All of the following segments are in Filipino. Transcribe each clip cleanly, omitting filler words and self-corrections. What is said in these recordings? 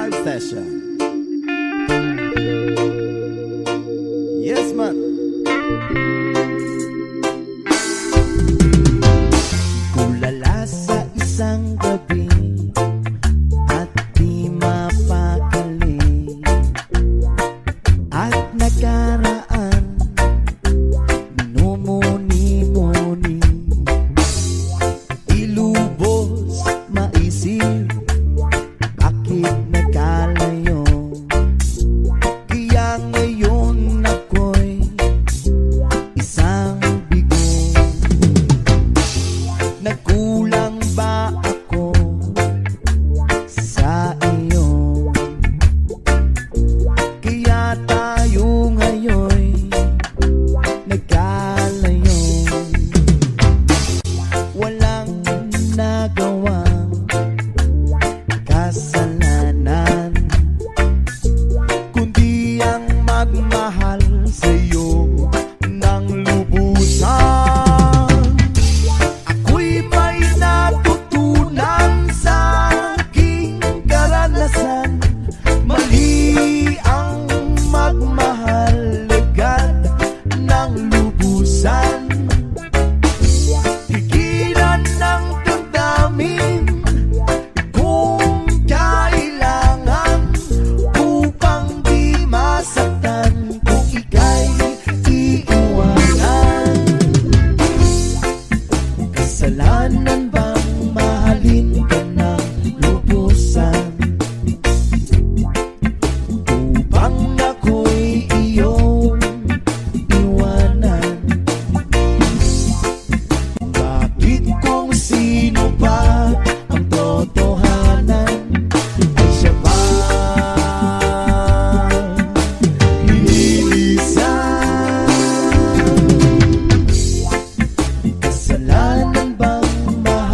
5 session. Yes, man. Kulala sa isang gabi at di mapakali, at nakaraan minumuni-muni, ilubos maisip bakit nagkalayo. Kaya ngayon ako'y isang bigo. Nagkulang ba ako sa iyo? Kaya tayo ngayon'y nagkalayo. Walang nagawang kasalanan, kundi ang magmahal sa'yo ng lubusan. Ako'y may natutunan sa aking karanasan. Mali ang magmahal agad ng lubusan. Pigilan ng damdamin kung kailangan, upang di masaktan kung ika'y iiwanan. Kasalanan bang mahalin ka ng lubusan, upang ako'y iyong iwanan? Bakit kung sino pa ang totohanan ay siya ba nililisan? Kasalanan bang mahal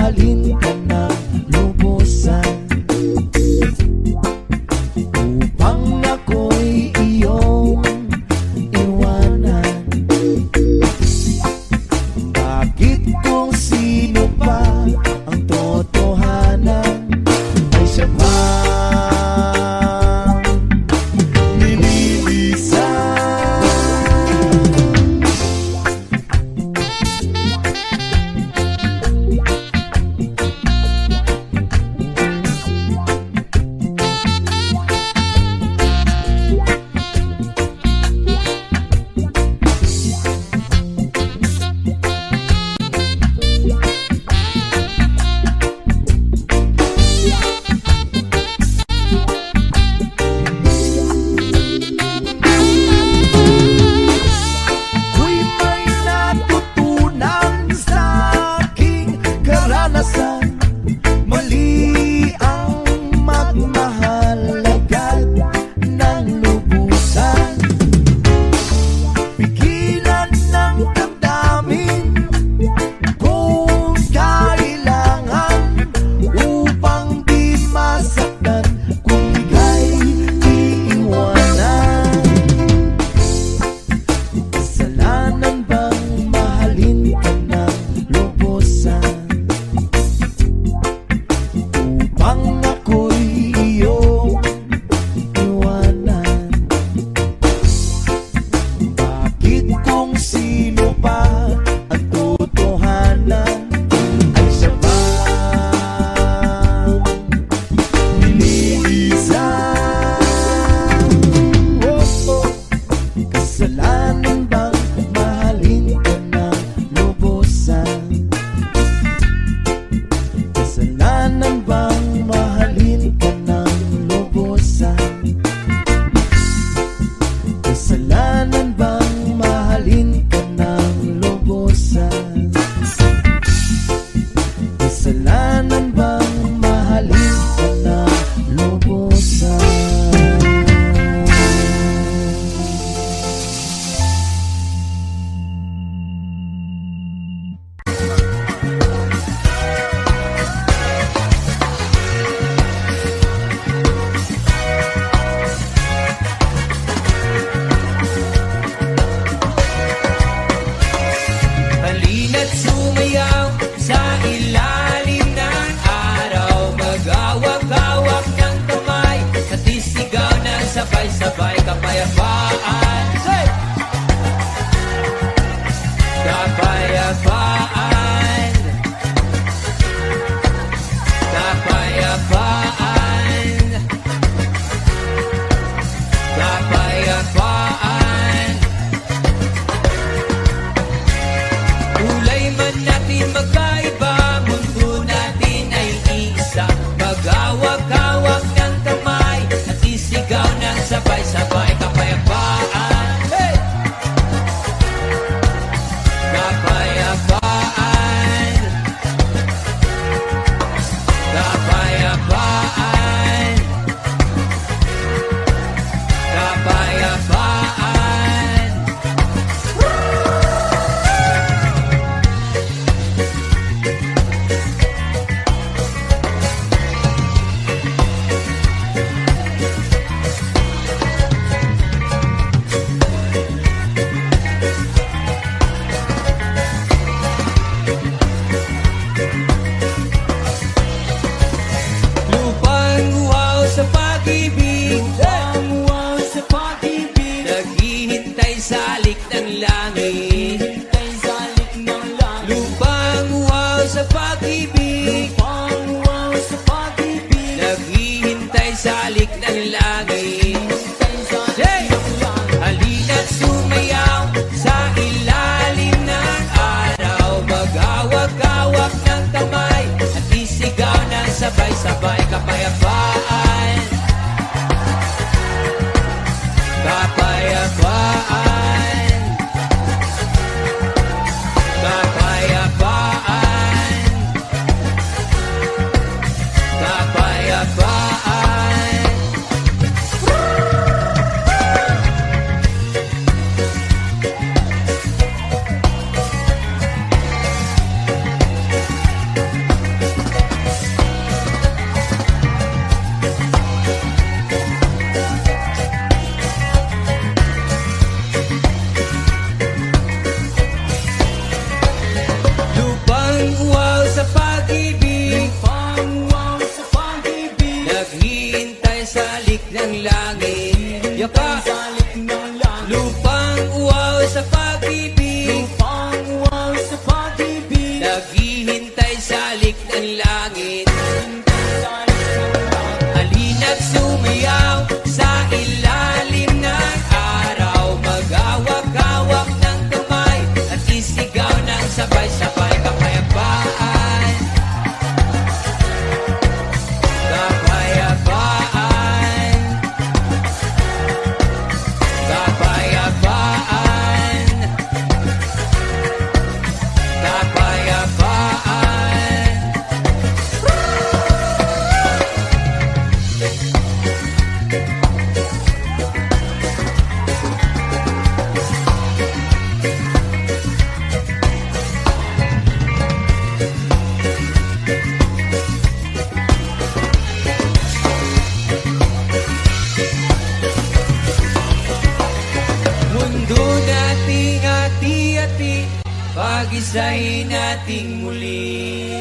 Mundo nating hati-hati, pag-isahin nating muli.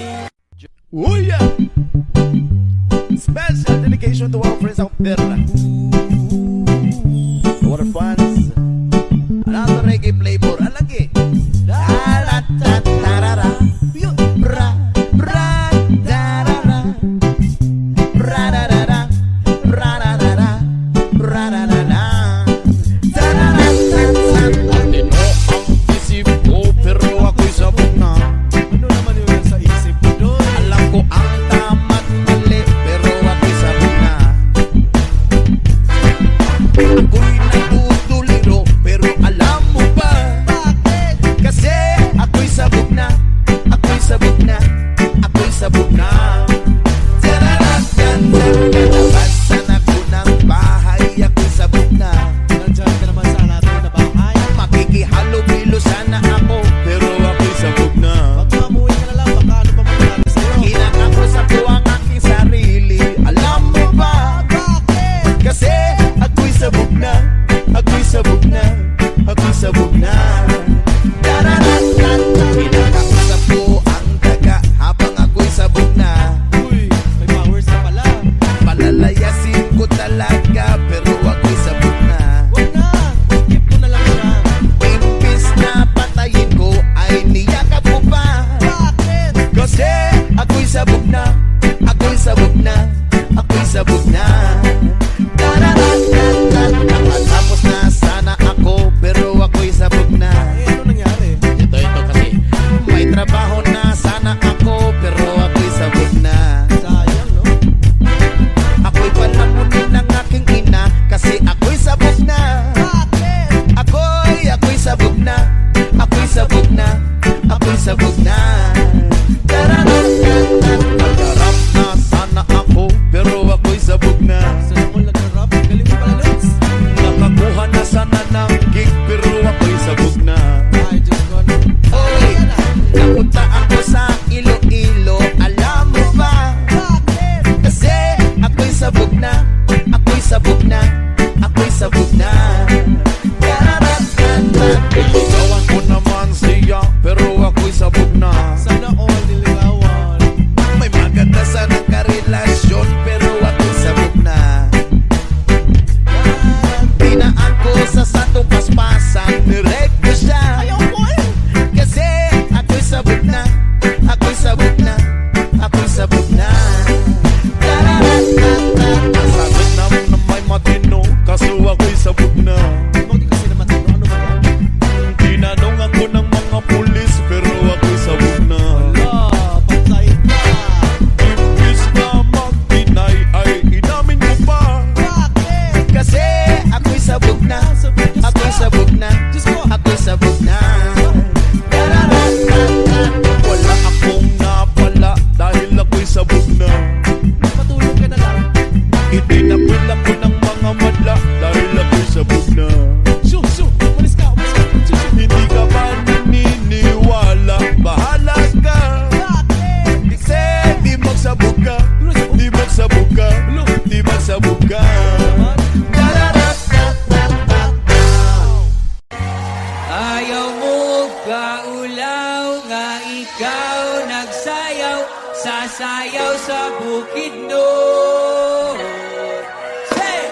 Oh yeah! Special dedication to our friends out there. To our fans. Another reggae flavor. Alagi. Da-da-da-da-da-da. Bra, bra, da-da-da. Ra-da-da-da. Ra-da-da-da. Ra-da-da-da. Da-da-da-da-da. Matino ang isip ko, pero ako'y sabog na. Ano naman yun sa isip ko doon? Alam ko ang tama't mali, pero ako'y sabog na. Ako'y natutuliro, pero alam mo ba? Bakit? Kasi ako'y sabog na. Ako'y sabog na. Ako'y sabog na. Nalabasan ako ng bahay, ako'y sabog na. Nandiyan ka naman sa natin na bahay. Makikihalo-bilo sana ako, pero ako'y sabog na. Pag mamuwi ka na lang, baka ano pa mangyari sa'yo? Kinakausap ko ang aking sarili. Alam mo ba? Bakit? Kasi ako'y sabog na. Ako'y sabog na. Ako'y sabog na. Kinakausap ko ang daga habang ako'y sabog na. Uy, may powers na pala. Palalayasin ko talaga, pero ako'y sabog na. Wag na, keep ko na lang siya. Imbis na patayin ko, ay niyakap ko pa. Bakit? Kasi ako'y sabog na. Ako'y sabog na. Ako'y sabog na. Nakatapos na sana ako, pero ako'y sabog na. Ano nangyari? Ito kasi. May trabaho na sana ako, pero ako'y sabog na. Sayang, no? Ako'y palamunin ng aking ina, kasi ako'y sabog na. Bakit? Ako'y sabog na. Ako'y sabog na. Ako'y sabog na. Nag-rap na sana ako, pero ako'y sabog na. Saan ako nag-rap? Galing mo pala, Lutz. Nakakuha na sana ng gig, pero ako'y sabog na. Ay, Diyos ko. Oy, napunta ako sa Iloilo. Alam mo ba? Bakit? Kasi ako'y sabog na. Ako'y sabog na. Ako'y sabog na. Iligawan ko naman siya, pero ako'y sabog na. Sana all niligawan. May maganda sanang karelasyon, pero ako'y sabog na. Pinaan ko sa satong paspasan, nirek ko siya. Ayaw ko kasi ako'y sabog na. Ako'y sabog na. Ako'y sabog na. Sagot naman na may matino, kaso ako'y sabog na. Bakit kasi na matino? Ano ba yan? Tinanong ako ng mga pulis, pero ako'y sabog na. Wala, pagsahin ka. Imbis na mag-deny, ay inamin ko pa. Bakit? Kasi ako'y sabog na. Ako'y sabog na. Ako'y sabog na. Wala akong napala dahil ako'y sabog na. Matulog ka na lang. Itinapil ako ng mga madla dahil ako'y sabog na. Umalis ka. Hindi ka ba naniniwala? Bahala ka. Kasi di magsabog ka. Di magsabog ka. Di magsabog ka. Ayaw mo kaulaw nga ikaw nagsayaw, sasayaw sa bukid no. Say!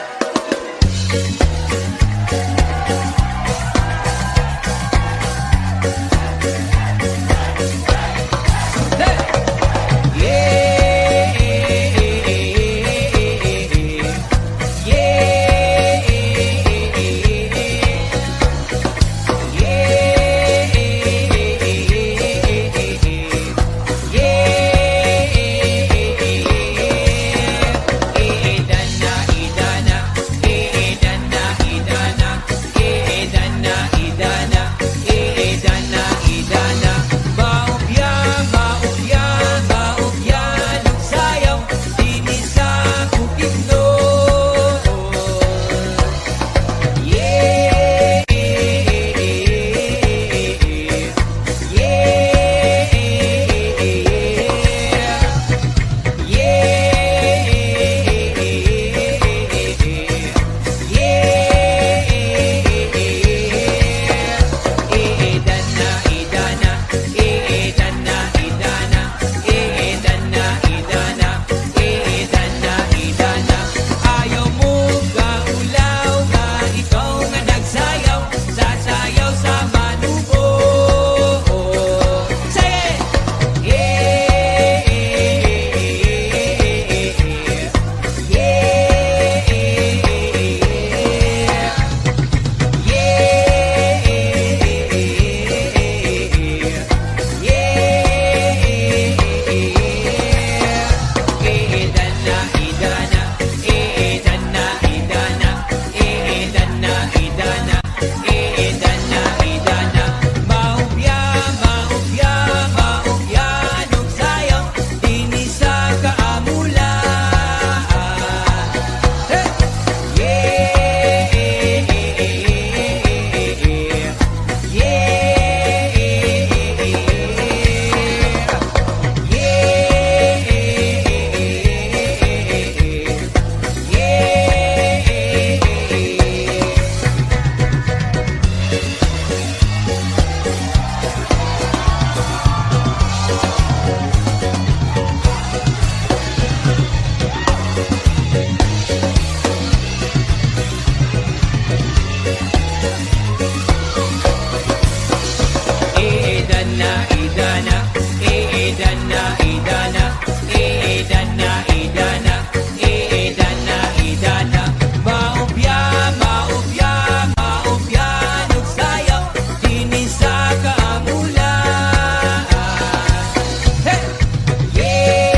dana, idana, dana, idana, dana, idana. Maupya, maupya, maupya, nagsayaw, dinis sa kaamulan. Hey! Yeah!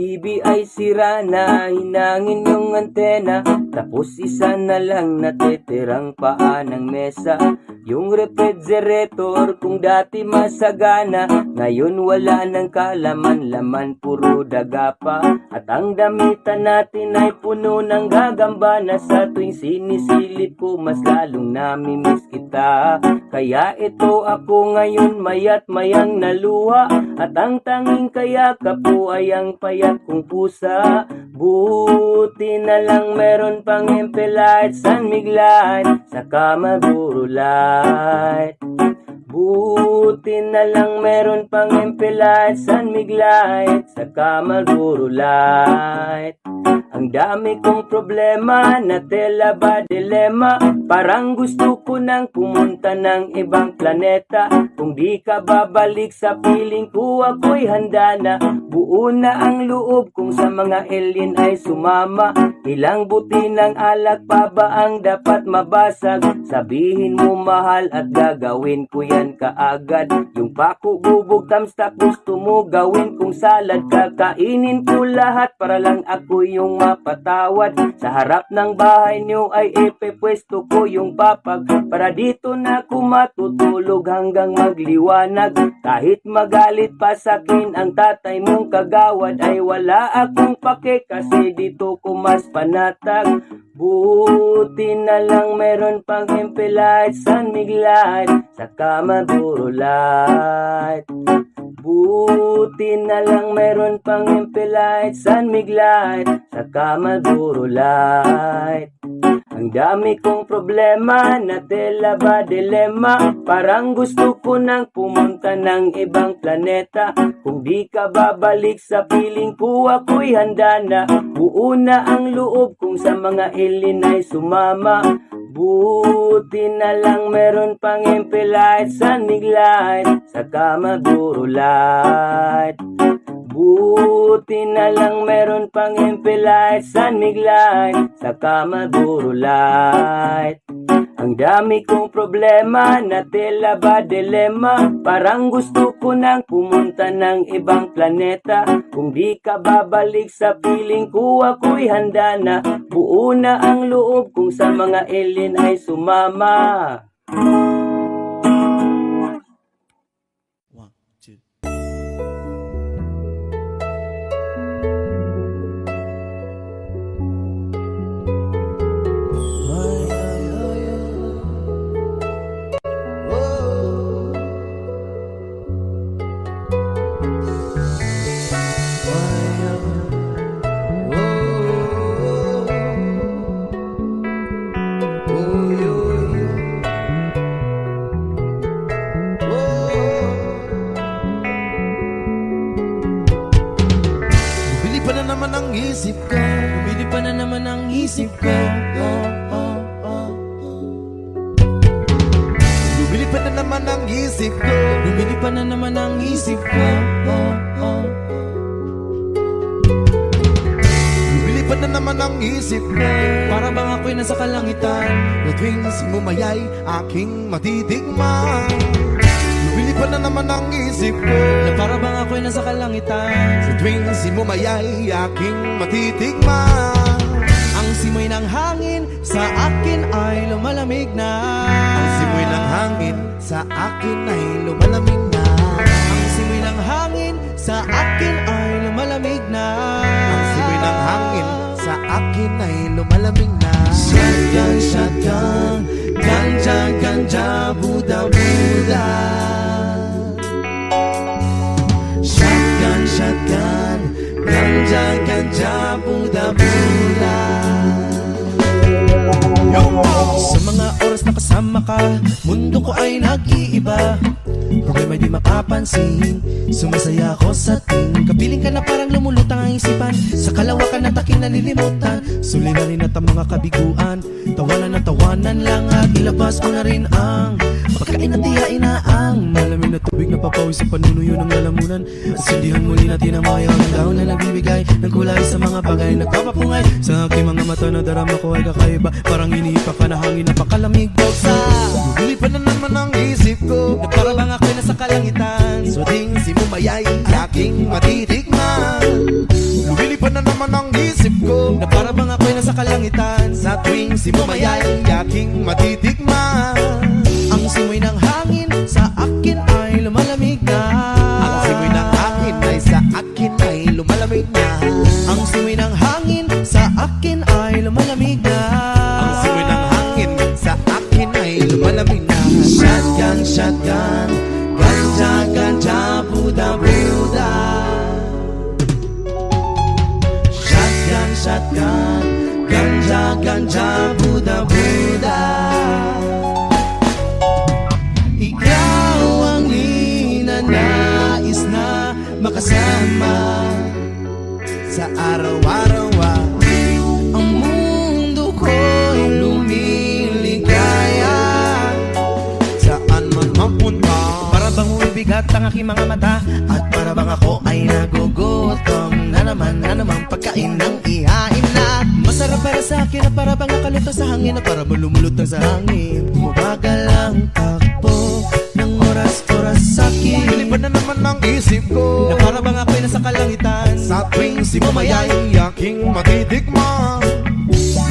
TV ay sira na, hinangin yung antena, tapos isa na lang natitirang paa ng mesa. Yung refrigerator kung dati masagana, ngayon wala ng kalaman-laman, puro daga pa. At ang damitan natin ay puno ng gagamba, na sa tuwing sinisilip ko mas lalong namimiss kita. Kaya ito ako ngayon mayat mayang naluha, at ang tanging kayakap ko ay ang payat kong pusa. Buti na lang meron pang empelite, San Miguelite, saka Marlboro Light. Buti na lang meron pang empelite, San Miguelite, saka Marlboro Light. Ang dami kong problema, na tela ba dilema, parang gusto ko nang pumunta ng ibang planeta. Kung di ka babalik sa piling ko, ako'y handa na. Buo na ang loob kung sa mga alien ay sumama. Ilang buti ng alak pa ba ang dapat mabasag? Sabihin mo mahal at gagawin ko yan kaagad. Yung pako, bubog, tamstak, gusto mo gawin kong salad. Kakainin ko lahat para lang ako yung mapatawad. Sa harap ng bahay niyo ay ipepwesto ko yung papag, para dito na ako matutulog hanggang magliwanag. Kahit magalit pa sakin ang tatay mong kagawad, ay wala akong pake kasi dito ko mas panatag. Buti na lang meron pang empelite, San Miguelite, saka Marlboro Light. Buti na lang meron pang empelite, San Miguelite, saka Marlboro Light. Ang dami kong problema, na tela ba dilema, parang gusto ko nang pumunta ng ibang planeta. Kung di ka babalik sa piling ko, ako'y handa na. Buo na ang loob kung sa mga alien ay sumama. Buti na lang meron pang empelite, San Miguelite, saka Marlboro Light. Buti na lang meron pang empelite, San Miguelite, saka Marlboro Light. Ang dami kong problema, na tela ba dilema, parang gusto ko nang pumunta ng ibang planeta. Kung di ka babalik sa piling ko, ako'y handa na. Buo na ang loob kung sa mga alien ay sumama. 1, 2. Bumili pa na naman ang isip ko, Bumili pa na naman ang isip ko. bumili pa na naman ang isip ko. Bumili pa na naman ang isip ko. Bumili pa na naman ang isip ko. Para bang ako'y nasa kalangitan. Na tuwing simumayay aking matitigman. Bumili pa na naman ang isip ko. Na para bang ako'y nasa kalangitan. Sa tuwing simumayay aking matitigman. Ang simoy ng hangin sa akin ay lumalamig na. Ang simoy ng hangin sa akin ay lumalamig na. Ang simoy ng hangin sa akin ay lumalamig na. Ang simoy ng hangin sa akin ay lumalamig na. Shotgun, shotgun, ganja, ganja, Buddha, Buddha. Shotgun, shotgun, ganja, ganja, Buddha, Buddha. Sa mga oras na kasama ka, mundo ko ay nag-iiba. Problema di mapapansin, sumasaya ako sa ting. Kapiling ka na parang lumulutang ang isipan. Sa kalawakan na taking nalilimutan. Suliranin at ang mga kabiguan. Tawanan at tawanan lang at ilabas ko na rin ang pagkain at tihain na ang malamig na tubig na papawis sa panunuyo ng lalamunan. At sindihan muli natin ang mayaw ng dahon na nagbibigay ng kulay sa mga bagay nagpapapungay. Sa aking mga mata na darama ko ay kakaiba. Parang iniipak ka na hangin na pakalamig sa Bumili pa na naman ang isip ko. na para bang ako'y nasa kalangitan. Sa tuwing simumayay aking matitigman. ko Na para bang ako'y nasa kalangitan sa tuwing simumayay aking matitikman. Ang simoy ng hangin sa akin ay lumalamig na. Ang simoy ng hangin ay sa akin ay lumalamig na. Ang simoy ng hangin sa akin ay lumalamig na. Ang simoy ng hangin sa akin ay lumalamig na. Shotgun, shotgun, ganja, ganja, Buddha, Buddha. Shotgun, shotgun, ganja, ganja, Buddha, Buddha. Ikaw ang ninanais na makasama Sa araw-araw ang mundo ko'y lumiligaya. saan man mapunta. Para bang umibigat ang aking mga mata at para bang ako ay nagugutom na naman pagkain ng ihain na masarap para sa akin na para bang nakaluto sa hangin na para lumulutang sa hangin. Bumagal ang takbo ng oras-oras sa akin Lilipan na naman ang isip ko na para bang ako'y nasa kalangitan sa tuwing simumayay aking matitikman.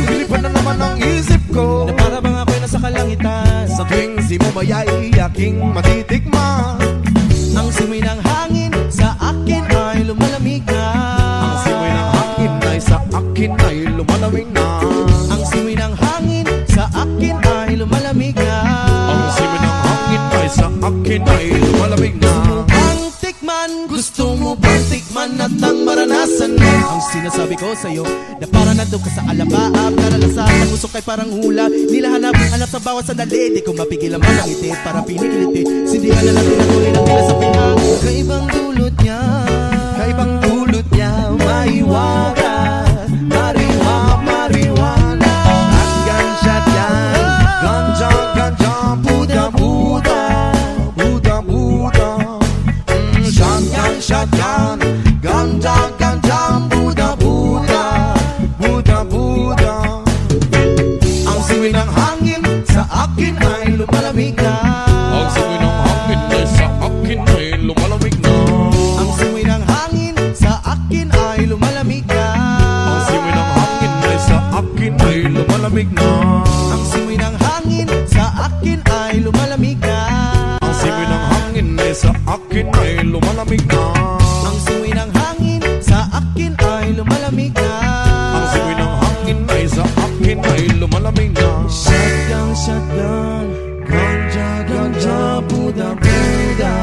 Lilipan na naman ang isip ko na para bang ako'y nasa kalangitan. sa tuwing simumayay aking matitikman. Ang simoy ng hangin sa akin ay lumalamig na. Ang simoy ng hangin ay sa akin ay lumalamig na. Ang simoy ng hangin sa akin ay lumalamig na. Ang simoy ng hangin ay sa akin ay lumalamig na. Ang tikman, gusto mo bang tikman at ang maranasan mo? Ang sinasabi ko sa'yo na para nandun ka sa alabaab, naralasap ng usok ay parang hula. Nilahanap, hanap sa bawat sandali, di ko mapigil ang mga ngiti, para pinikiliti. Sindihan na natin ang tuloy ng tila sa pinang. Kaibang dulot niya, Kaibang dulot niya, maiwaga, marijuana. Hanggang shot yan, ganja, ganja, Buddha, Buddha, Buddha, Buddha. Shotgun, shotgun, ganja, ganja, Buddha, Buddha, Buddha, Buddha. ang simoy ng hangin sa akin ay lumalamig na. Ang simoy ng hangin ay sa akin ay lumalamig na. Ang simoy ng hangin sa akin ay lumalamig na. Ang simoy ng hangin ay sa akin ay lumalamig na. Ang simoy ng hangin sa akin ay lumalamig na. Ang simoy ng hangin ay sa akin ay lumalamig na. Ang simoy ng hangin sa akin ay lumalamig na. Ang simoy ng hangin ay sa akin ay lumalamig na. Shotgun, shotgun, ganja, ganja, Buddha, Buddha.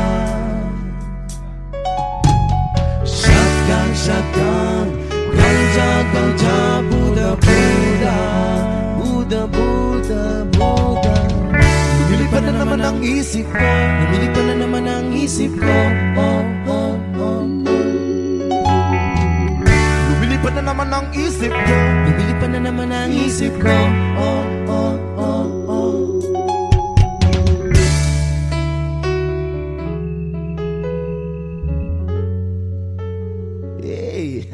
Shotgun, shotgun, ganja, ganja, Buddha, Buddha. Buddha, Buddha, Buddha. Lumilipad na naman ang isip ko. Lumilipad na naman ang isip ko. Oh, oh, oh, oh. Lumilipad na naman ang isip ko. Lumilipad na naman ang isip ko. Oh, oh, oh, oh. Hey.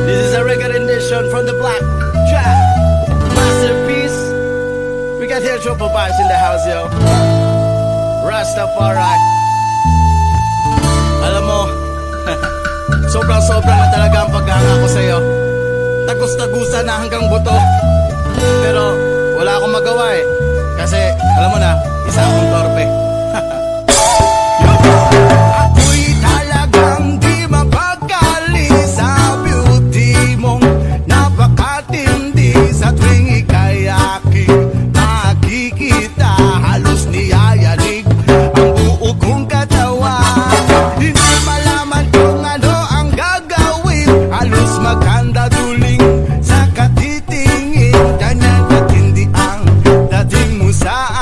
This is a reggae rendition from the Black Track Masterpiece. We got here triple vibes in the house, yo. Rastafari. Alam mo, sobrang-sobrang na talaga ang paghanga ko sa'yo. Tagos-tagusan na hanggang buto. Pero wala akong magawa eh. Kasi, alam mo na, isa akong torpe. Ako'y talagang di mapagkali sa beauty mong napakatindi. Sa tuwing ika'y aking makikita, halos niyayanig ang buo kong katawan. Hindi malaman kung ano ang gagawin, halos maganda duling sa katitingin. Ganyan katindi ang dating mo sa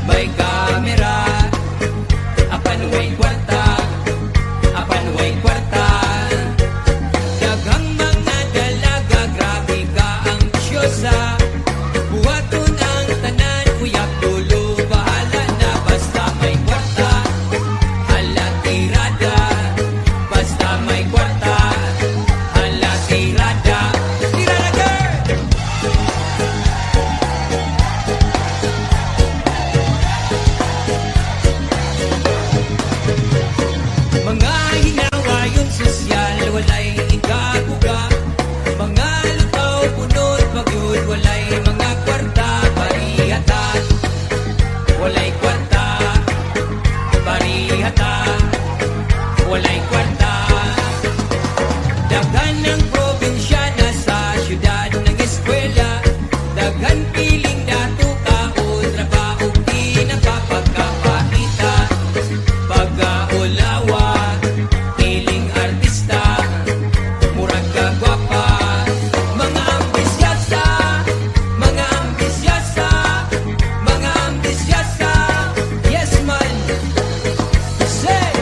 May kamera, apan way kwarta, apan way kwarta. Daghang mga dalaga, grabe ka ang syosa. Buhaton ang tanan, kuyak dulo, bahala na basta may kwarta. Hala tirada, basta may kwarta. Hala tirada, tirada girl! Mga hinawayon sosyal, walay ikabuga. Mga lutaw, punot, pagyud, walay mga kwarta, parihatan. Walay kwarta, parihatan. Walay kwarta. Daghan ng probinsya na sa syudad ng eskwela. Daghan piling dato kaon, trabaho di napapagkapakita. Pag-aulawa, piling artista, murag kagwapa. Mga ambisyasa, mga ambisyasa, mga ambisyasa. Yes man, say!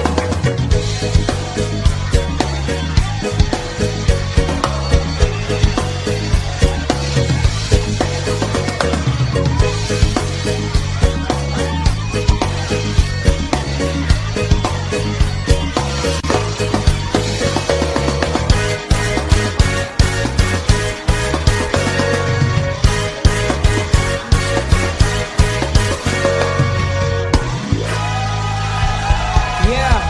Yeah!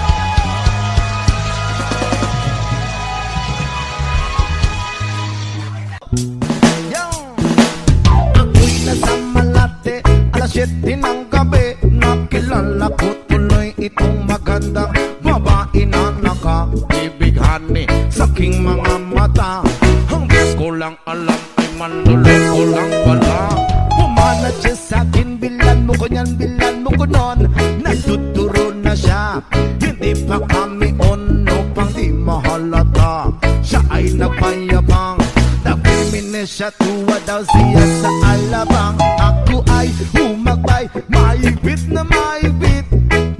Ako'y nasa Malate, alas 7 ng gabi. Nakilala ko tuloy itong magandang babae na nakaibigani sa aking mga mata. Hanggang ko lang alam ay manluloko lang pala. Pumanat siya sa akin, bilan mo ko niyan, bilan mo ko nun. Nagtuturo na siya, hindi pa kami ono pang di mahalata. Siya ay nagpayabang, nagpimines siya, tuwa daw siya sa alabang. Ako ay humagbay, maibit na maibit.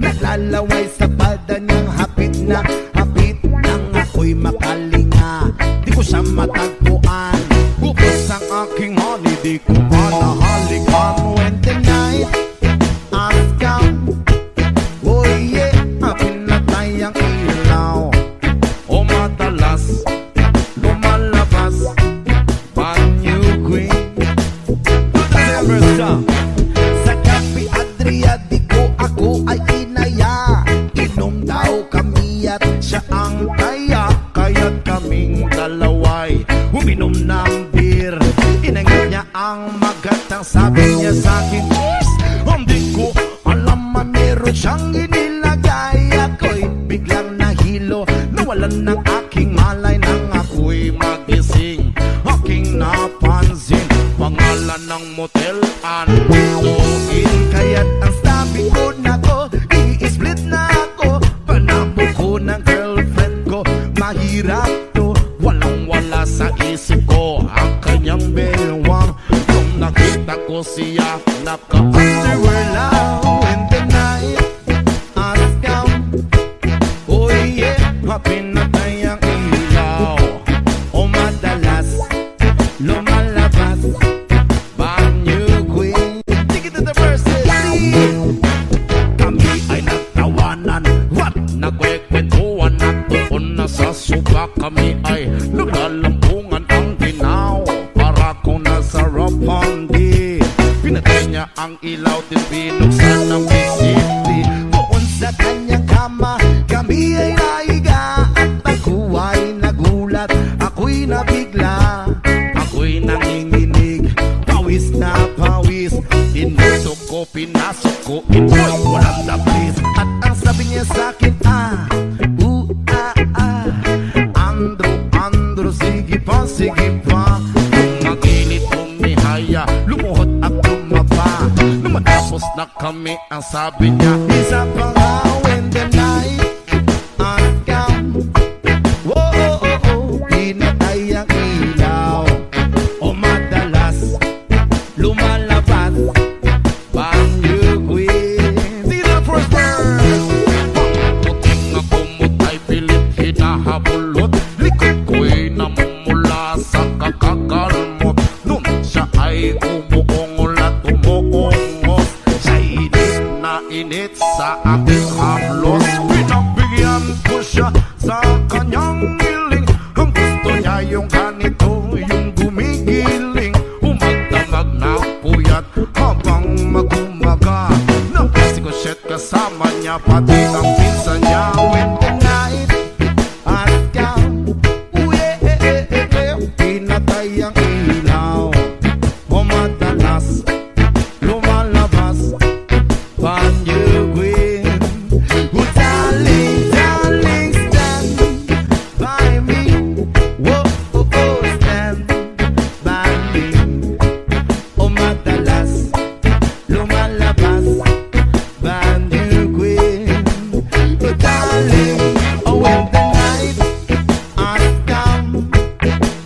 Naglalaway sa pada niyang hapit na hapit. Nang ako'y makalinga, di ko siya matagpuan. Bubos ang aking honey, di ko pa nahalikan. When the night has come, oh yeah, pinatay ang ilaw. O madalas lumalabas banyo queen. Never stop. Sa Cafe Adriatico ako ay inaya. Inom daw kami at siya ang taya. Kaya't kaming dalaway uminom ng beer. Inangit niya ang magatang, sabi niya sa'kin, "Cheers!" Hindi ko alam man meron siyang inilagay. Ako'y biglang nahilo, nawalan ng aking malay. Nang ako'y magising, aking napansin pangalan ng motel Antuin. Kaya't ang sabi ko na ko, i-split na ako. Panabo ko ng girlfriend ko, mahirap to. Walang-wala sa isip ko ang kanyang belwang. Nung nakita ko siya, naka-underwear lang. When the night has come, oh yeah, pinatay ang ilaw. O madalas lumalabas banyo queen. Take it to the verses. Kami ay nagtawanan, what? Nagkwekwentuhan at doon na sa suba. Kami ay naglalampungan ang ginaw. Para kung nasa Roppongi. Pinatay niya ang ilaw, din binuksan ng bisiti. Doon sa kanyang kama, kami ay naiga. At ako ay nagulat, ako'y nabigla. Ako'y nanginginig, pawis na pawis. Inusok ko, pinasok ko, ito'y walang dablis. At ang sabi niya sa'kin, Andro, sige pa, sige pa. Kung naginit umihaya, lumuhot at lumaba. Nung matapos na kami, ang sabi niya, isa pa nga when the night has come. Whoa, pinatay ang ilaw. O madalas lumalabas banyo queen. sa ating haplos. Pinagbigyan ko siya sa kanyang hiling. Ang gusto niya yung ganito, yung gumigiling. Umagdamag na puyat habang magumaga. Nagpasikoshet kasama niya, pati ang pinsan niya. When the night at down, pinatay ang ilaw. O madalas lumalabas Panjuguin. Oh darling, darling, stand by me. Whoa, oh, oh, stand by me. O madalas lumalabas Panjuguin. Oh darling, oh when the night has come,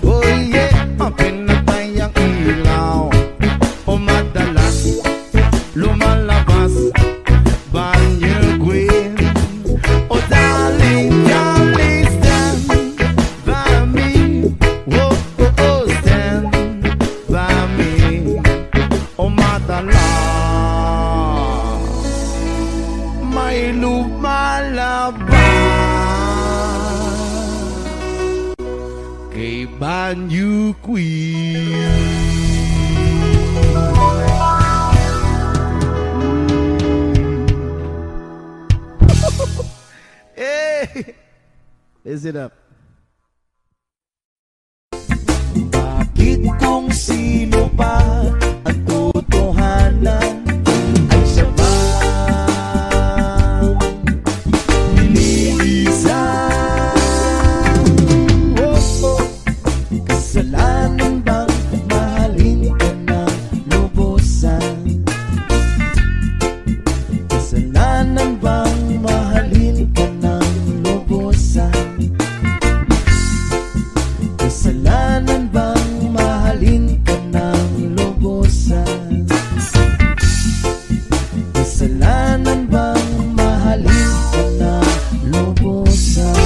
oh yeah, pinatay ang ilaw. O madalas lumalabas Panjuguin. Oh darling, darling, stand by me. Oh, oh, oh, stand by me. O madalas may lumalabas kay Panjuguin. Hey, listen up. Bakit kung sino pa ang totohanan ay siya ba nililisan? Oh, oh. Kasalanan bang mahalin ka ng lubusan? Kasalanan bang mahalin ka ng lubusan? Kasalanan bang mahalin ka ng lubusan? Kasalanan bang mahalin ka ng lubusan?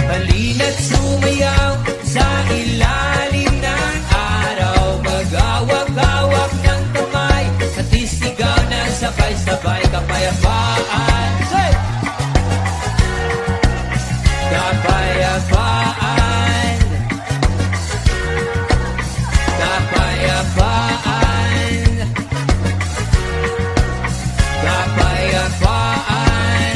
Halina't sumayaw sa ilalim ng araw. Magawak-awak ng kamay at isigaw na sabay-sabay kapayapaan. Say! Kapayapaan. Kapayapaan. Kapayapaan.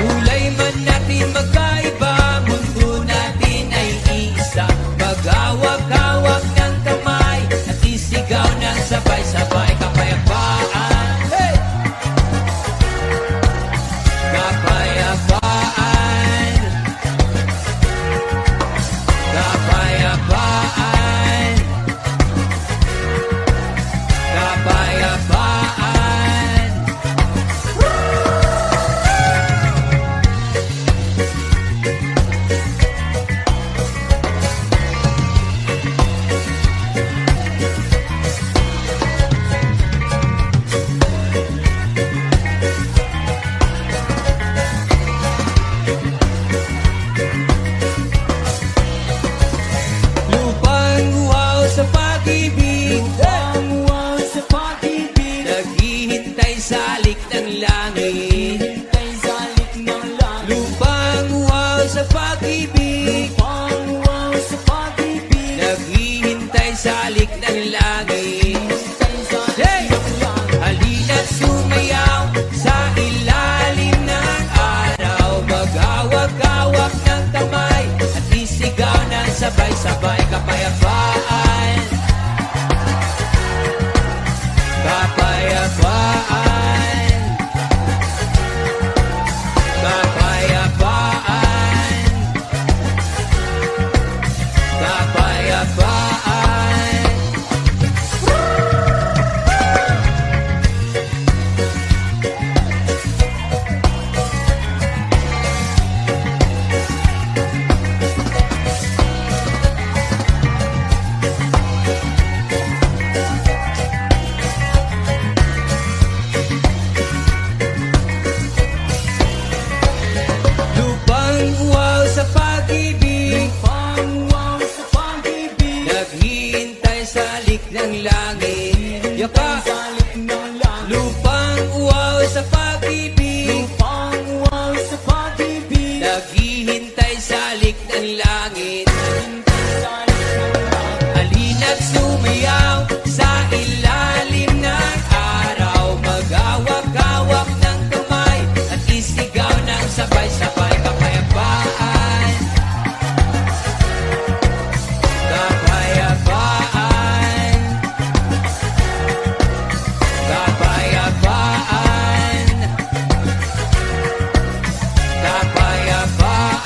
Kulay man natin magkaiba, mundo natin ay isa. Magawak-awak ng kamay at isigaw ng sabay-sabay kapayapaan. Hey! Kapayapaan. Kapayapaan. Kapayapaan. Lupang wow sa pag-ibig, lupang wow sa pag-ibig, naghihintay sa alik ng langit, lupang wow sa pag-ibig, lupang wow sa pag-ibig, naghihintay sa alik ng langit. Hey! Halina't sumayaw sa ilalim ng araw. Magawak-awak ng kamay at isigaw ng sabay-sabay kapayapaan. Kapayapaan. Kapayapaan. naghihintay sa lik ng langit. Halina't sumayaw sa ilalim ng araw. Magawak-gawak ng kamay at isigaw ng sabay-sabay. Kapayapaan, kapayapaan, kapayapaan, kapayapaan.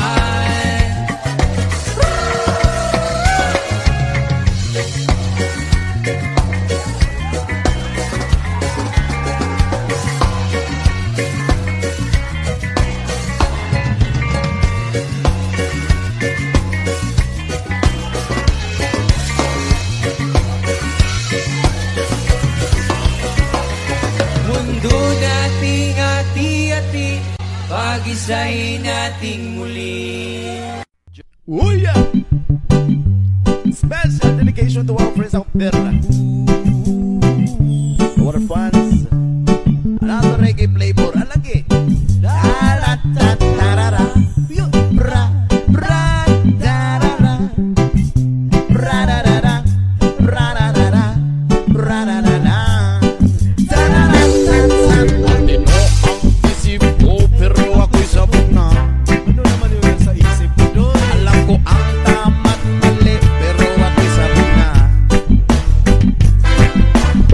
Mundo nating hati-hati, pag-isahin nating muli. Oh yeah! Special dedication to our friends out there. Our fans. Another reggae flavor. Alagi. Da-da-da-da-da-da. Bra, bra, da-da-da. Bra-da-da-da. Bra-da-da-da. Bra-da-da-da. Da-da-da-da-da. Matino ang isip ko, pero ako'y sabog na. Ano naman yun sa isip mo doon? Alam ko ang tama't mali, pero ako'y sabog na.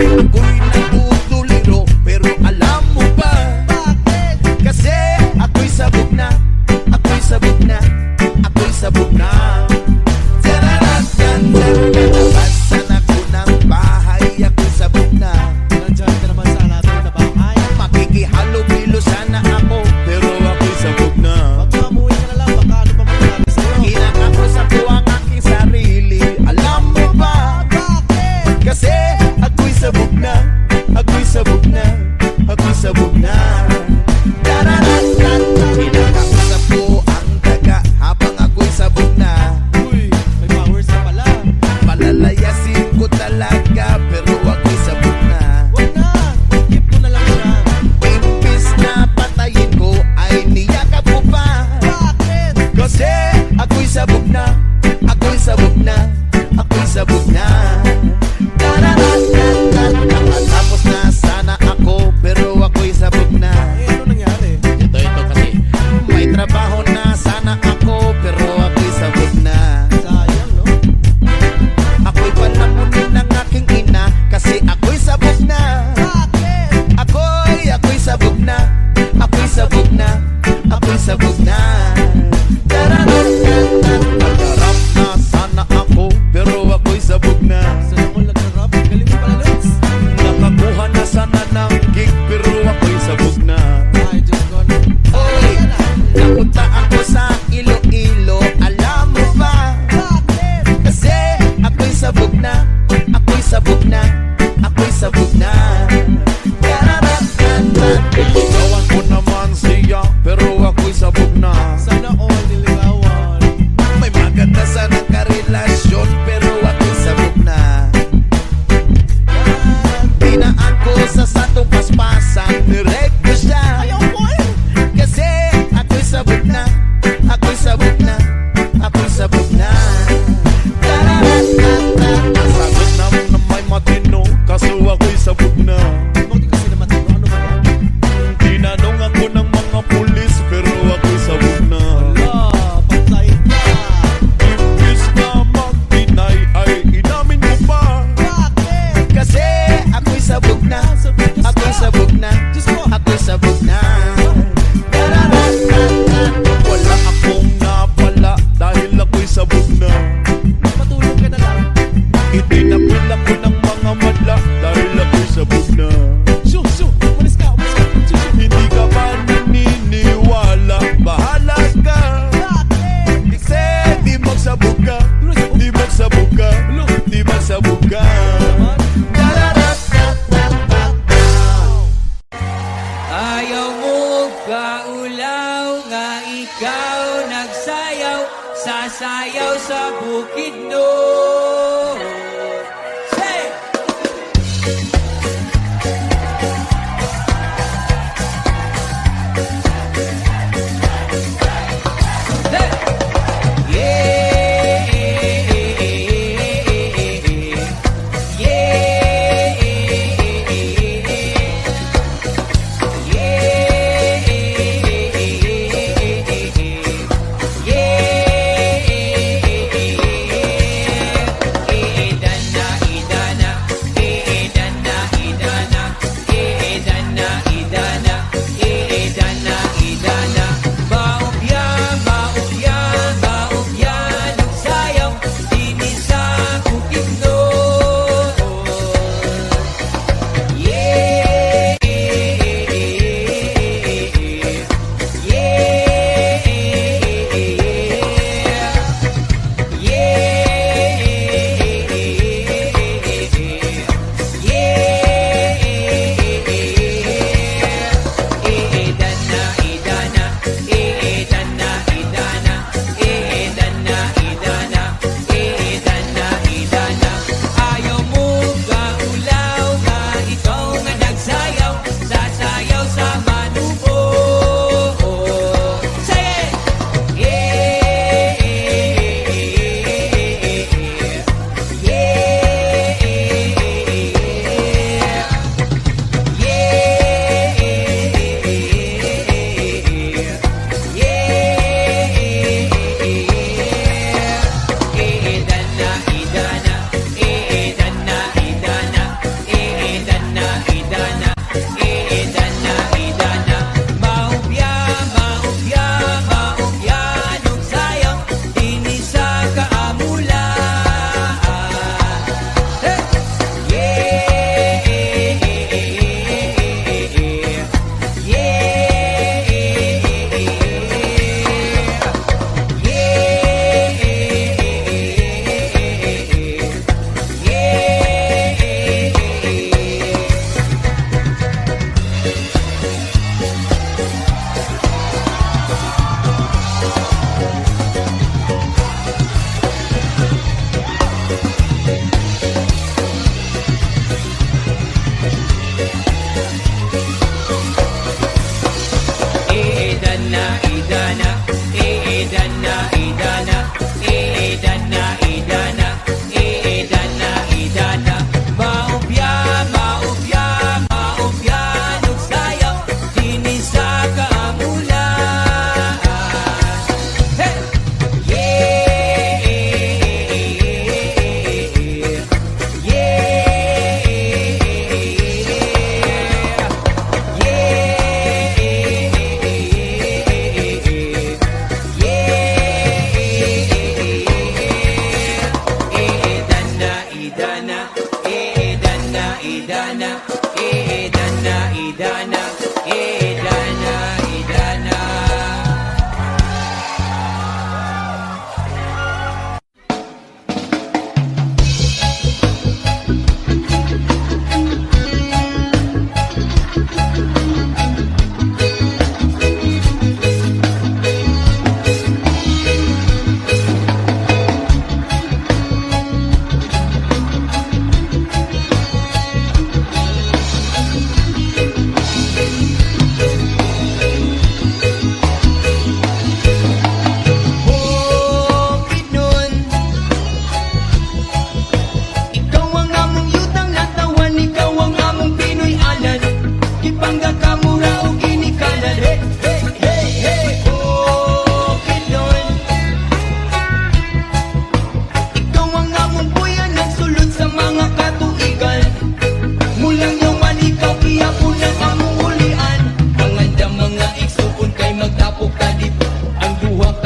Ako'y natutuliro, pero alam mo ba? Bakit? Kasi ako'y sabog na. Ako'y sabog na. Ako'y sabog na. Tararatan, nalabasan ako ng bahay. Ako'y sabog na. Nandiyan ka naman sa natin na bahay. Makikihalo-bilo sana ako, pero ako'y sabog na. Pag mamuwi ka na lang, baka ano pa mangyari sa'yo? Kinakausap ko ang aking sarili. Alam mo ba? Bakit? Kasi ako'y sabog na. Ako'y sabog na. Ako'y sabog na. Dararatan. Kinakausap ko ang daga habang ako'y sabog na. Uy, may powers na pala. Palalayasin ko talaga, pero ako'y sabog na. Huwag na, keep mo na lang siya. Imbis na patayin ko ay niyakap ko pa. Bakit? Kasi ako'y sabog na. Ako'y sabog na. Ako'y sabog na. Tararatan. Nakatapos na sana ako, pero ako'y sabog na. Eh, ano nangyari? Ito kasi may trabaho na sana ako, pero ako'y sabog na. Sayang, no? Ako'y palamunin ng aking ina, kasi ako'y sabog na. Bakit? Ako'y sabog na. Ako'y sabog na. Ako'y sabog na. Tararatan. Nagarap na sana ako, pero ako'y sabog na. Saan ako nag-rap? Galing mo pala, Lutz. Nakakuha na sana ng gig, pero ako'y sabog na. Ay, just gone. Oy, napunta ako sa Iloilo. Alam mo ba? Bakit? Kasi ako'y sabog na. Ako'y sabog na. Ako'y sabog na. Ikawan ko naman siya, pero ako'y sabog na. Sana all niligawan. May maganda sanang karelasyon, pero ako'y sabog na. Pinaan ko sa satong paspasan, nirek ko siya. Kasi ako'y sabog na. Ako'y sabog na. Ako'y sabog na. Ang sagot naman na may matino, kaso ako'y sabog na. Bakit kasi naman ito? Ano ba yan? Tinanong ako ng mga pulis, pero ako'y sabog na. Wala, patay ka. Imbis na mag-deny ay inamin mo pa. Bakit? Kasi ako'y sabog na. Ako'y sabog na. Ako'y sabog na. Wala akong napala dahil ako'y sabog na. Matulog ka na lang. Itinapil ako ng mga madla dahil ako'y sabog na. Shoo, shoo, umalis ka, umalis ka. Shoo, shoo. Hindi ka ba naniniwala? Bahala ka. Bakit? Kasi di magsabog ka. Di magsabog ka. Di magsabog ka. Ayaw mo kaulaw nga ikaw nagsayaw, sasayaw sa bukid no. Say!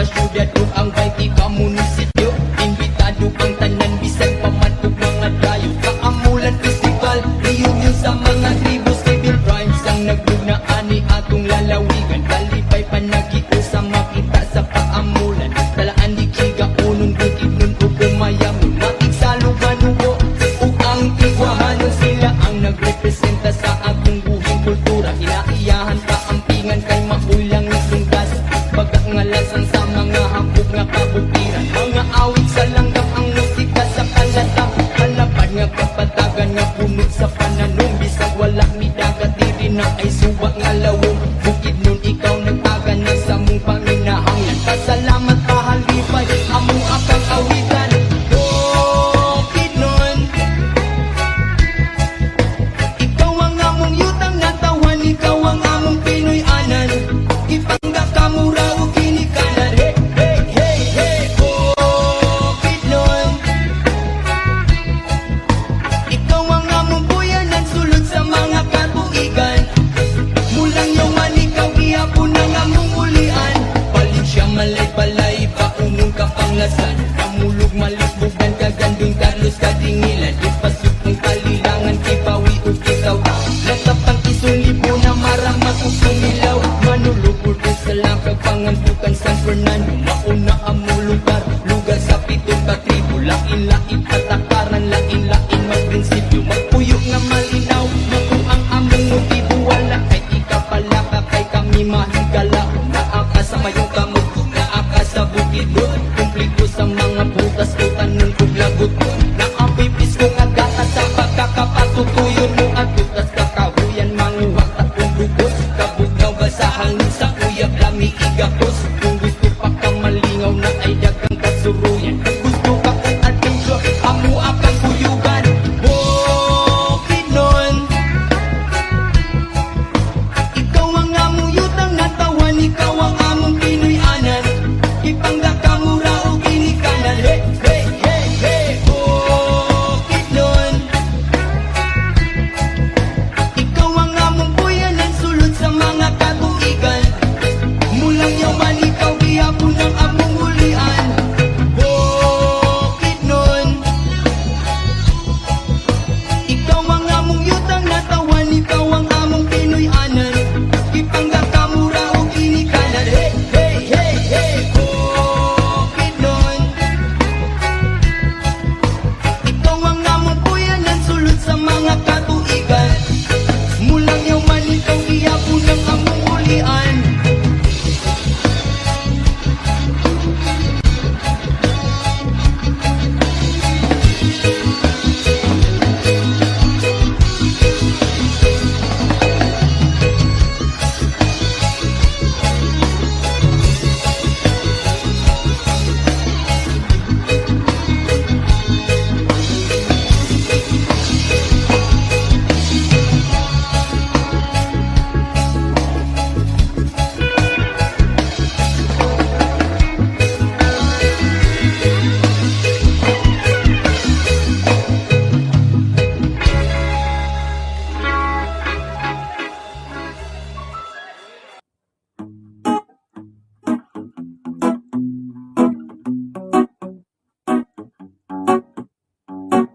syudad o ang 20 ka munisipyo. Imbitado ang tanan bisag pamantok mga dayo. Kaamulan festival, reunion sa mga tribo. Civil crimes ang nagbugna ani atong lalawigan. Kalipay panagito sa makita sa kaamulan. Talaan di kiga unon bukid nun o kumayamon. Matig sa luganugo o ang tigwahanon. Sila ang nagrepresenta sa atong buhing kultura. Inaiyahan kaampingan kay maulang isunggas. Pagkangalasan sa mga hapog nga kabutiran. Mga awit sa langgam ang musika sa kalatap. Palapad nga kapatagan nga punot sa pananong. Bisag wala mi dagat diri na ay suba nga lawong. Bukid nun ikaw nagtaga na sa mong panginahanglan. Pasalamat pahalipay among akang awitan. Bukid nun ikaw ang among yutang natawan. Ikaw ang among Pinoy anan. Ipangga kamura o kinikanan. Hey, hey, hey, hey. Bukid nun ikaw ang among buyanan. Sulod sa mga katuigan. Mulang yawan ikaw gihapon ang among ulian. Balik siya malay-balay paunong kapanglasan. Kamulog malisbugan kagandong Carlos kadingilan. Ipasok ng kalilangan kipawi o kitaw. Natapang isulibo na maramat o sumilaw. Manulugod o sa langkag pangantukan San Fernando. Mauna ang mong lugar, lugar sa pitong katribo. Lain-lain patakaran, lain-lain magprinsipyo. Magpuyok nga malinaw, makuang among motibo. Wala kay ikapala ka kay kami mahigala. Naaka sa mayong kamot, naaka sa bukid doon. Kumpliko sa mga butas ko tanon kong lagot ko. Naapipis ko nga gata sa pagkakapatutuyon mo. At butas kakahuyan, manguha takong bugos. Kabugaw ba sa hangin sa uyab lami igapos. Kung gusto pa ka malingaw na ay dagang kasuruyan. Kung gusto ka kong adventure, amo akang kuyugan. Bukid nun ikaw ang among yutang natawan. Ikaw ang among Pinoy anan. Ipangga kamura o ginikanan. Hey, hey, hey, hey. Bukid nun ikaw ang among buyanan. Sulod sa mga katuigan. Mulang yaman ikaw gihapon ang among ulian. Bukid nun ikaw ang among yutang natawan. Ikaw ang among Pinoy anan. Ipangga kamura o ginikanan. Hey, hey, hey, hey. Bukid nun ikaw ang among buyanan. Sulod sa mga katuigan. Mulang yaman ikaw gihapon ang among ulian.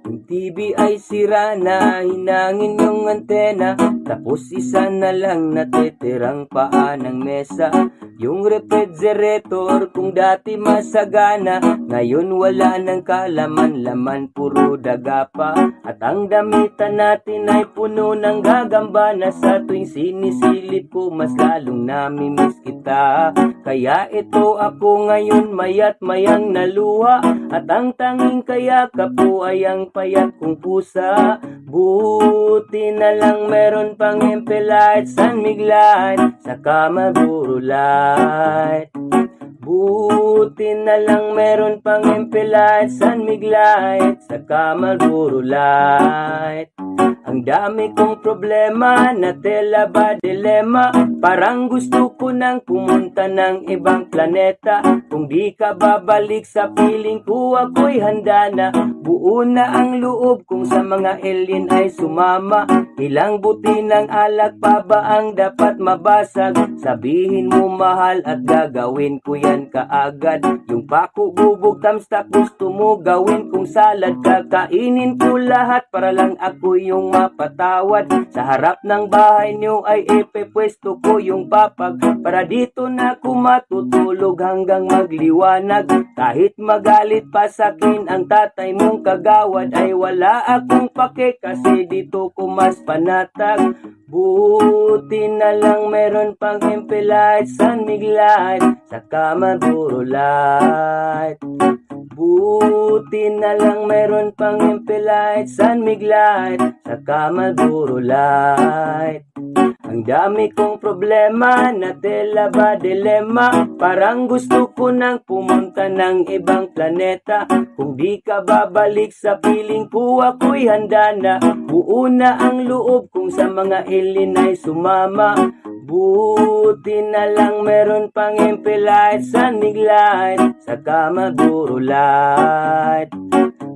Yung TV ay sira na, hinangin yung antena. Tapos isa na lang natitirang paa ng mesa. Yung refrigerator kung dati masagana, ngayon wala ng kalaman-laman, puro daga pa. At ang damitan natin ay puno ng gagamba, na sa tuwing sinisilip ko mas lalong namimiss kita. Kaya ito ako ngayon mayat mayang naluha, at ang tanging kayakap ko ay ang payat kong pusa. Buti na lang meron pang Empelite, San Miguel, saka Marlboro Light. Buti na lang meron pang Empelite, San Miguel, saka Marlboro Light. Ang dami kong problema, na tela ba dilema? Parang gusto ko nang pumunta ng ibang planeta. Kung di ka babalik sa piling ko, ako'y handa na Buo na ang loob kung sa mga alien ay sumama. Ilang buti ng alak pa ba ang dapat mabasag? Sabihin mo mahal at gagawin ko yan kaagad. Yung pako bubog tamstak gusto mo gawin kong salad. Kakainin ko lahat para lang ako yung mapatawad. Sa harap ng bahay nyo ay ipepwesto ko yung papag. Para dito na ako matutulog hanggang magliwanag. Kahit magalit pa sakin ang tatay mong kagawad, ay wala akong pake kasi dito ko mas panatag. Buti na lang meron pang MP Light, San Mig Light, saka Marlboro Light. Buti na lang meron pang MP Light, San Mig Light, saka Marlboro Light. Ang dami kong problema na tela ba dilema. Parang gusto ko nang pumunta ng ibang planeta. Kung di ka babalik sa piling ko, ako'y handa na. Buo na ang loob kung sa mga alien ay sumama. Buti na lang meron pang MP Light, San Mig Light, saka Marlboro Light.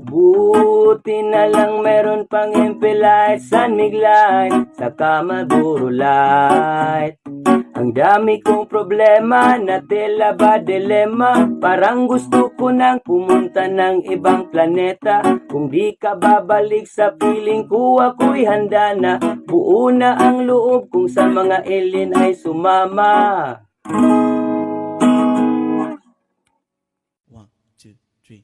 Buti na lang meron pang MP Light, San Mig Light, saka Marlboro Light. Ang dami kong problema na tela ba dilema. Parang gusto ko nang pumunta ng ibang planeta. Kung di ka babalik sa piling ko, ako'y handa na. Buo na ang loob kung sa mga alien ay sumama. 1, 2, 3.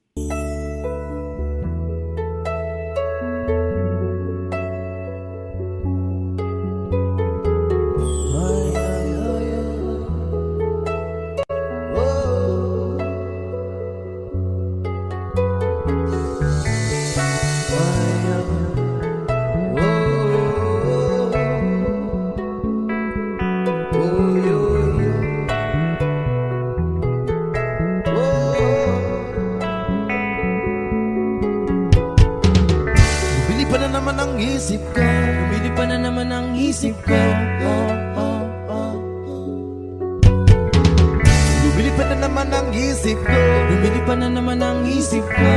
Bumili pa na naman ang isip ko. Bumili pa na naman ang isip ko. Bumili pa na naman ang isip ko. Bumili pa na naman ang isip ko.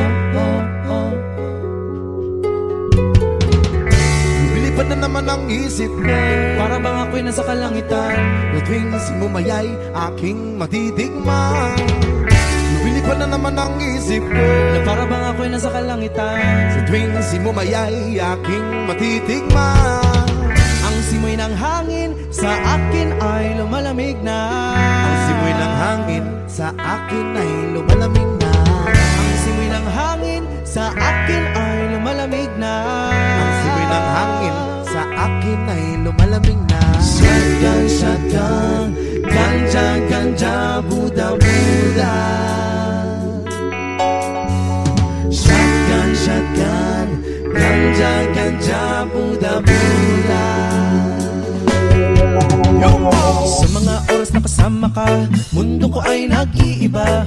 Bumili pa na naman ang isip ko. Para bang ako'y nasa kalangitan. Na tuwing simumayay aking matitigman. Bumili pa na naman ang isip ko. Na para bang ako'y nasa kalangitan. Sa tuwing simumayay aking matitigman. Ang simoy ng hangin sa akin ay lumalamig na. Ang simoy ng hangin sa akin ay lumalamig na. Ang simoy ng hangin sa akin ay lumalamig na. Ang simoy ng hangin sa akin ay lumalamig na. Shotgun, shotgun, ganja, ganja, Buddha, Buddha. Shotgun, shotgun, ganja, ganja, Buddha, Buddha. Sa mga oras na kasama ka, mundo ko ay nag-iiba.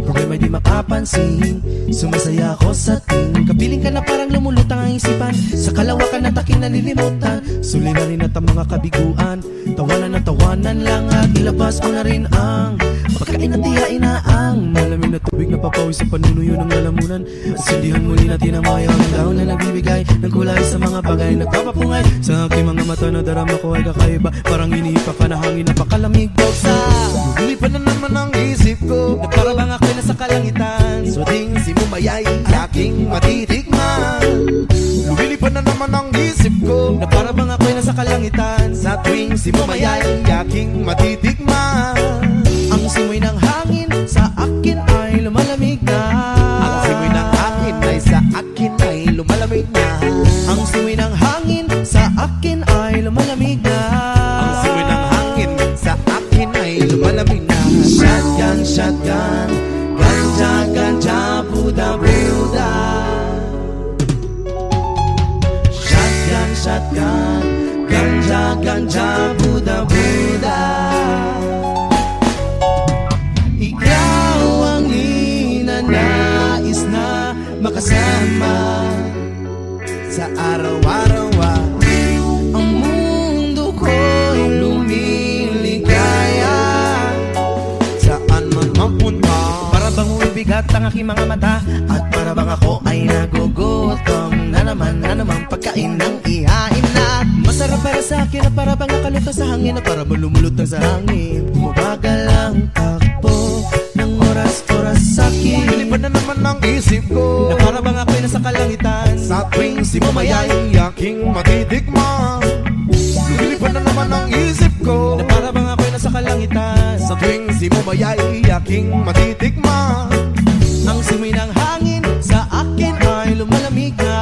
Problema di makapansin, sumasaya ako sa ting. Kapiling ka na parang lumulutang ang isipan. Sa kalawakan na taking nalilimutan. Suliranin at ang mga kabiguan. Tawanan na tawanan lang at ilabas mo na rin ang pagkain at tiyain na ang malamig na tubig na papawis sa panunuyo ng lalamunan. At sindihan muli natin ang mayaw ng daon na nagbibigay ng kulay sa mga bagay nagpapapungay. Sa aking mga mata na darama ko ay kakaiba. Parang inihipa ka na hangin na pakalamig daw sa Bumili pa na naman ang isip ko. na para bang ako'y nasa kalangitan. Sa tuwing simumayay aking matitigman. Bumili pa na naman ang isip ko. Na para bang ako'y nasa kalangitan. Sa tuwing simumayay aking matitigman. Ang simoy ng hangin sa akin ay lumalamig na. Ang simoy ng hangin ay sa akin ay lumalamig na. Ang simoy ng hangin sa akin ay lumalamig na. Ang simoy ng hangin sa akin ay lumalamig na. Shotgun, shotgun, ganja, ganja, Buddha, Buddha. Shotgun, shotgun, ganja, ganja, Buddha, Buddha. Ikaw ang ninanais na makasama Sa araw-araw ang mundo ko'y lumiligaya. saan man mapunta. Para bang umibigat ang aking mga mata? At para bang ako ay nagugutom na naman pagkain ng ihain na masarap para sa akin, at para bang nakalutang sa hangin, at para bang lumulutang sa hangin. Bumabagal ang takbo ng oras-oras sa akin. Lumilipad na naman ang isip ko Na para bang ako'y nasa kalangitan. sa tuwing si Mamayay aking matitikman. Lumilipad na naman ang isip ko Na para bang ako'y nasa kalangitan. sa tuwing si Mamayay aking matitikman. Ang simoy ng hangin sa akin ay lumalamig na.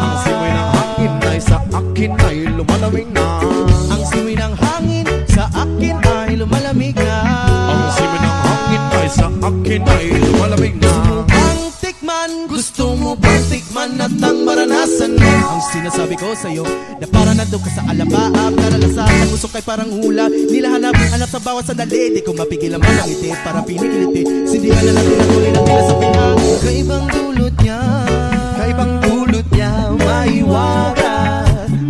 Ang simoy ng hangin ay sa akin ay lumalamig na. Ang simoy ng hangin sa akin ay lumalamig na. Ang simoy ng hangin ay sa akin ay lumalamig na. Ang tikman, gusto mo bang tikman at ang maranasan mo? Ang sinasabi ko sa'yo, na para nandun ka sa alabaab, karalasan ang usok ay parang hula. Nilahanap sa bawat sandali, di ko mapigil ang mga ngiti, para pinikiliti. Sindihan na lang tinatuloy ng tila sa pinang. Kaibang dulot niya, kaibang dulot niya, maiwaga,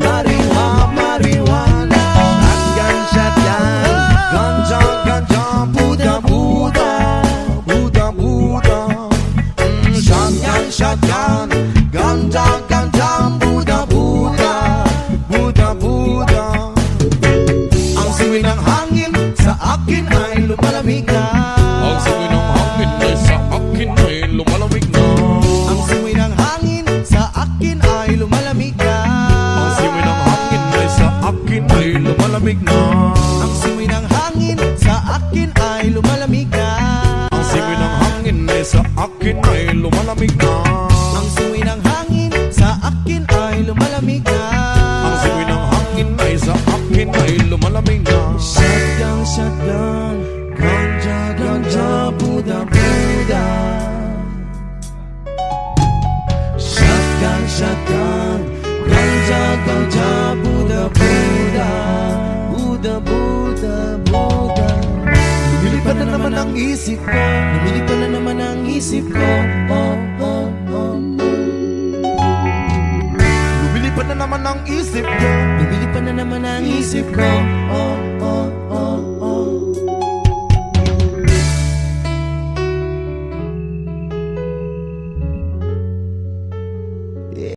marijuana. At ganja yan, ganja, ganja, Buddha, Buddha, Buddha, Buddha. Shotgun, shotgun, ganja, ganja, Buddha, Buddha, Buddha, Buddha. Ang simoy ng hangin sa akin ay lumalamig na. Ang simoy ng hangin ay sa akin ay lumalamig na. Ang simoy ng hangin sa akin ay lumalamig na. Ang simoy ng hangin ay sa akin ay lumalamig na. Ang simoy ng hangin sa akin ay lumalamig na. Ang simoy ng hangin ay sa akin ay lumalamig na. Ang simoy ng hangin sa akin ay lumalamig na. Ang simoy ng hangin ay sa akin ay lumalamig na. Shotgun, shotgun, ganja, ganja, Buddha, Buddha. Shotgun, shotgun, ganja, ganja, Buddha, Buddha. Buddha, Buddha, Buddha. Lumilipad na naman ang isip ko. Lumilipad na naman ang isip ko. Oh, oh, oh. Lumilipad na naman ang isip ko. Lumilipad na naman ang isip ko. Oh, oh,